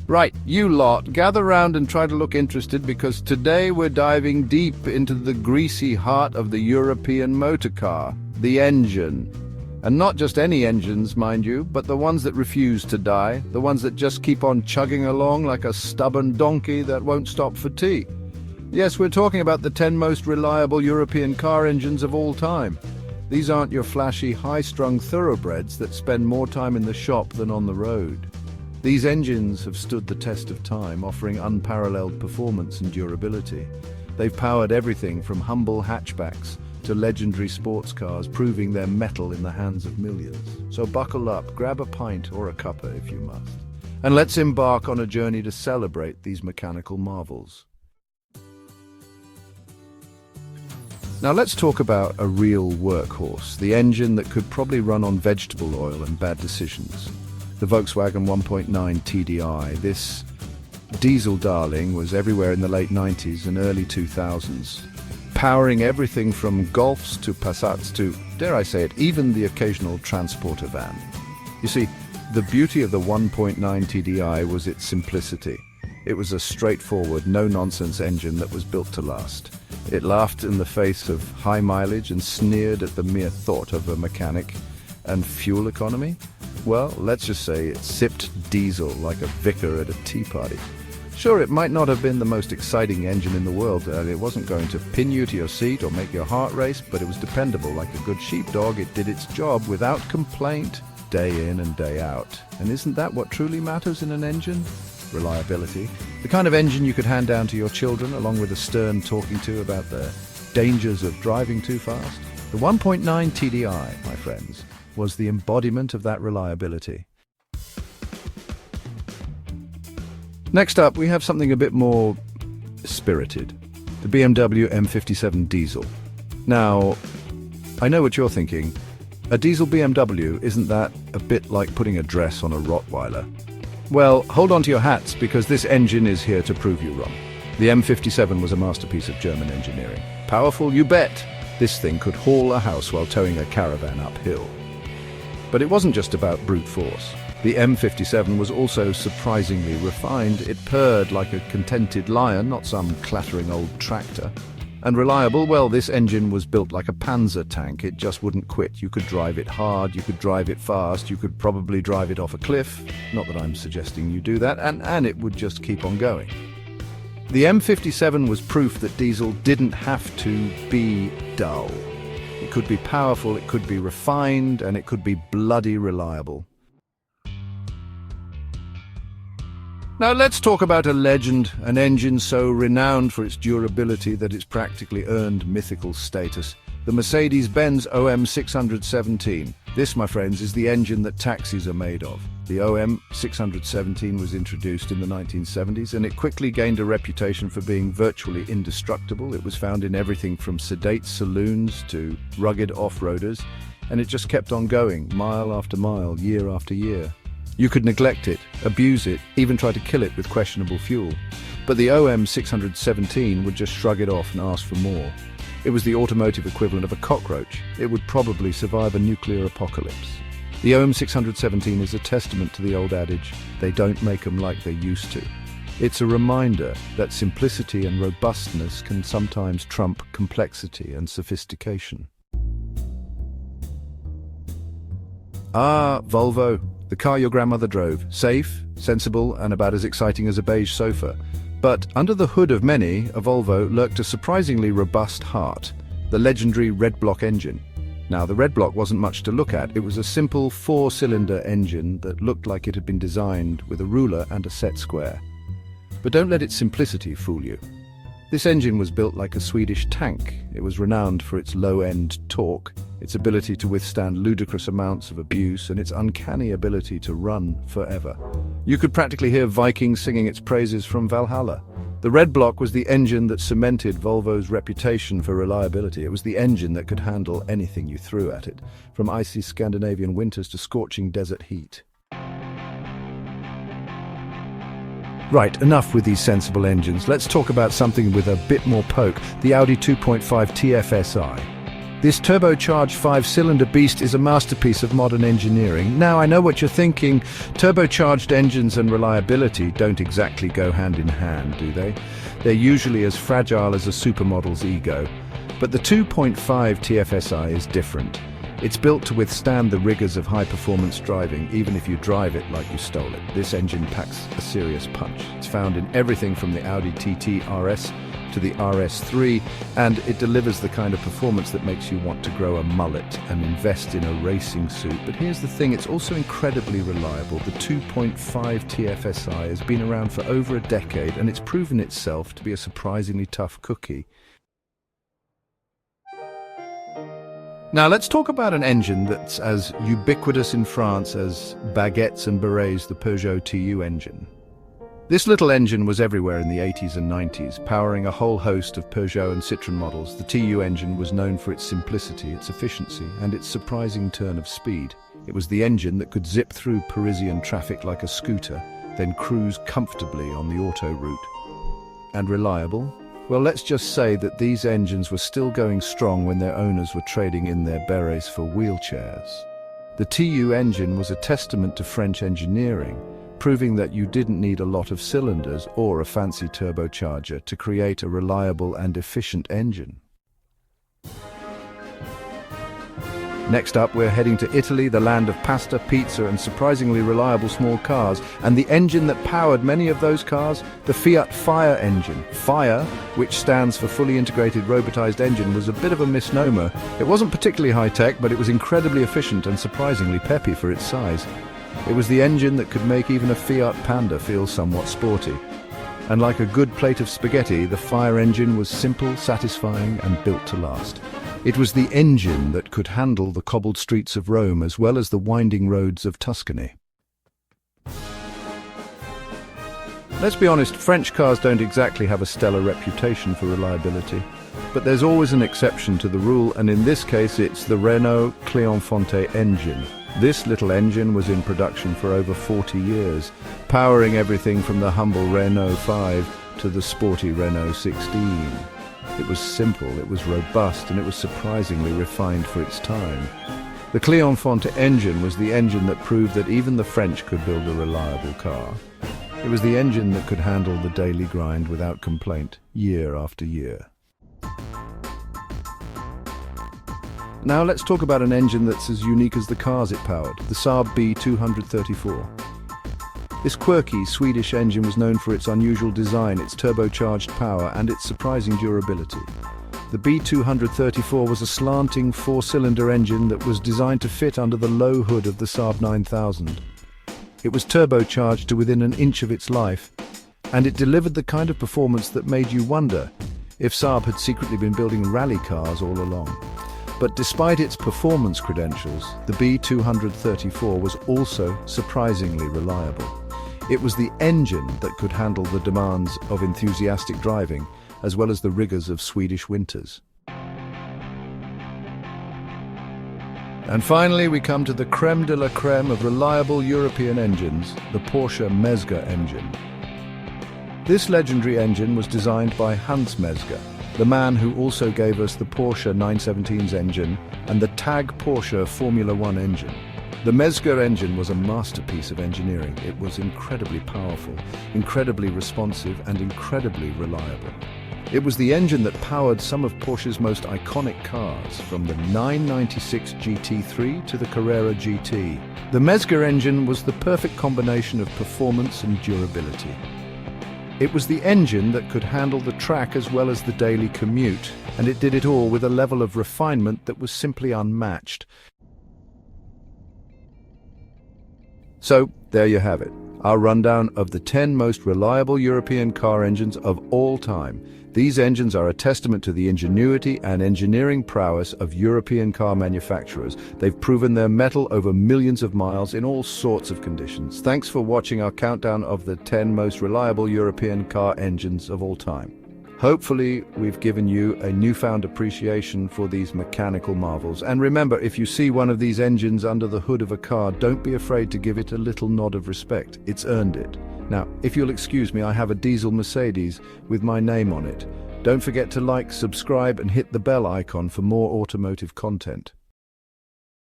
Right, you lot, gather round and try to look interested because today we're diving deep into the greasy heart of the European motor car, the engine. And not just any engines, mind you, but the ones that refuse to die, the ones that just keep on chugging along like a stubborn donkey that won't stop for tea. Yes, we're talking about the 10 most reliable European car engines of all time. These aren't your flashy, high-strung thoroughbreds that spend more time in the shop than on the road. These engines have stood the test of time, offering unparalleled performance and durability. They've powered everything from humble hatchbacks to legendary sports cars, proving their mettle in the hands of millions. So buckle up, grab a pint or a cuppa if you must, and let's embark on a journey to celebrate these mechanical marvels. Now let's talk about a real workhorse, the engine that could probably run on vegetable oil and bad decisions. The Volkswagen 1.9 TDI. This diesel darling was everywhere in the late 90s and early 2000s, powering everything from Golfs to Passats to, dare I say it, even the occasional transporter van. You see, the beauty of the 1.9 TDI was its simplicity. It was a straightforward, no-nonsense engine that was built to last. It laughed in the face of high mileage and sneered at the mere thought of a mechanic. And fuel economy? Well, let's just say it sipped diesel like a vicar at a tea party. Sure, it might not have been the most exciting engine in the world, and it wasn't going to pin you to your seat or make your heart race, but it was dependable. Like a good sheepdog, it did its job without complaint, day in and day out. And isn't that what truly matters in an engine? Reliability. The kind of engine you could hand down to your children, along with a stern talking to about the dangers of driving too fast. The 1.9 TDI, my friends, was the embodiment of that reliability. Next up, we have something a bit more spirited. The BMW M57 Diesel. Now, I know what you're thinking. A diesel BMW, isn't that a bit like putting a dress on a Rottweiler? Well, hold on to your hats because this engine is here to prove you wrong. The M57 was a masterpiece of German engineering. Powerful, you bet. This thing could haul a house while towing a caravan uphill. But it wasn't just about brute force. The M57 was also surprisingly refined. It purred like a contented lion, not some clattering old tractor. And reliable, well, this engine was built like a Panzer tank. It just wouldn't quit. You could drive it hard, you could drive it fast, you could probably drive it off a cliff. Not that I'm suggesting you do that, and it would just keep on going. The M57 was proof that diesel didn't have to be dull. It could be powerful, it could be refined, and it could be bloody reliable. Now let's talk about a legend, an engine so renowned for its durability that it's practically earned mythical status. The Mercedes-Benz OM617. This, my friends, is the engine that taxis are made of. The OM617 was introduced in the 1970s, and it quickly gained a reputation for being virtually indestructible. It was found in everything from sedate saloons to rugged off-roaders, and it just kept on going, mile after mile, year after year. You could neglect it, abuse it, even try to kill it with questionable fuel. But the OM617 would just shrug it off and ask for more. It was the automotive equivalent of a cockroach. It would probably survive a nuclear apocalypse. The OM617 is a testament to the old adage, they don't make them like they used to. It's a reminder that simplicity and robustness can sometimes trump complexity and sophistication. Ah, Volvo. The car your grandmother drove. Safe, sensible, and about as exciting as a beige sofa. But under the hood of many, a Volvo lurked a surprisingly robust heart, the legendary Redblock engine. Now, the Redblock wasn't much to look at. It was a simple four-cylinder engine that looked like it had been designed with a ruler and a set square. But don't let its simplicity fool you. This engine was built like a Swedish tank. It was renowned for its low-end torque, its ability to withstand ludicrous amounts of abuse, and its uncanny ability to run forever. You could practically hear Vikings singing its praises from Valhalla. The Redblock was the engine that cemented Volvo's reputation for reliability. It was the engine that could handle anything you threw at it, from icy Scandinavian winters to scorching desert heat. Right, enough with these sensible engines. Let's talk about something with a bit more poke, the Audi 2.5 TFSI. This turbocharged five-cylinder beast is a masterpiece of modern engineering. Now, I know what you're thinking. Turbocharged engines and reliability don't exactly go hand in hand, do they? They're usually as fragile as a supermodel's ego. But the 2.5 TFSI is different. It's built to withstand the rigors of high-performance driving, even if you drive it like you stole it. This engine packs a serious punch. It's found in everything from the Audi TT RS to the RS3, and it delivers the kind of performance that makes you want to grow a mullet and invest in a racing suit. But here's the thing, it's also incredibly reliable. The 2.5 TFSI has been around for over a decade, and it's proven itself to be a surprisingly tough cookie. Now let's talk about an engine that's as ubiquitous in France as baguettes and berets, the Peugeot TU Engine. This little engine was everywhere in the 80s and 90s, powering a whole host of Peugeot and Citroën models. The TU engine was known for its simplicity, its efficiency, and its surprising turn of speed. It was the engine that could zip through Parisian traffic like a scooter, then cruise comfortably on the auto route. And reliable? Well, let's just say that these engines were still going strong when their owners were trading in their berets for wheelchairs. The TU engine was a testament to French engineering, proving that you didn't need a lot of cylinders or a fancy turbocharger to create a reliable and efficient engine. Next up, we're heading to Italy, the land of pasta, pizza, and surprisingly reliable small cars. And the engine that powered many of those cars? The Fiat FIRE engine. FIRE, which stands for Fully Integrated Robotized Engine, was a bit of a misnomer. It wasn't particularly high-tech, but it was incredibly efficient and surprisingly peppy for its size. It was the engine that could make even a Fiat Panda feel somewhat sporty. And like a good plate of spaghetti, the FIRE engine was simple, satisfying, and built to last. It was the engine that could handle the cobbled streets of Rome as well as the winding roads of Tuscany. Let's be honest, French cars don't exactly have a stellar reputation for reliability. But there's always an exception to the rule, and in this case it's the Renault Cléon-Fonte engine. This little engine was in production for over 40 years, powering everything from the humble Renault 5 to the sporty Renault 16. It was simple, it was robust, and it was surprisingly refined for its time. The Cléon-Fonte engine was the engine that proved that even the French could build a reliable car. It was the engine that could handle the daily grind without complaint, year after year. Now let's talk about an engine that's as unique as the cars it powered, the Saab B234. This quirky Swedish engine was known for its unusual design, its turbocharged power, and its surprising durability. The B234 was a slanting four-cylinder engine that was designed to fit under the low hood of the Saab 9000. It was turbocharged to within an inch of its life, and it delivered the kind of performance that made you wonder if Saab had secretly been building rally cars all along. But despite its performance credentials, the B234 was also surprisingly reliable. It was the engine that could handle the demands of enthusiastic driving, as well as the rigors of Swedish winters. And finally, we come to the creme de la creme of reliable European engines, the Porsche Mezger engine. This legendary engine was designed by Hans Mezger, the man who also gave us the Porsche 917's engine and the TAG Porsche Formula One engine. The Mezger engine was a masterpiece of engineering. It was incredibly powerful, incredibly responsive, and incredibly reliable. It was the engine that powered some of Porsche's most iconic cars, from the 996 GT3 to the Carrera GT. The Mezger engine was the perfect combination of performance and durability. It was the engine that could handle the track as well as the daily commute, and it did it all with a level of refinement that was simply unmatched. So, there you have it, our rundown of the 10 most reliable European car engines of all time. These engines are a testament to the ingenuity and engineering prowess of European car manufacturers. They've proven their mettle over millions of miles in all sorts of conditions. Thanks for watching our countdown of the 10 most reliable European car engines of all time. Hopefully, we've given you a newfound appreciation for these mechanical marvels. And remember, if you see one of these engines under the hood of a car, don't be afraid to give it a little nod of respect. It's earned it. Now, if you'll excuse me, I have a diesel Mercedes with my name on it. Don't forget to like, subscribe and hit the bell icon for more automotive content.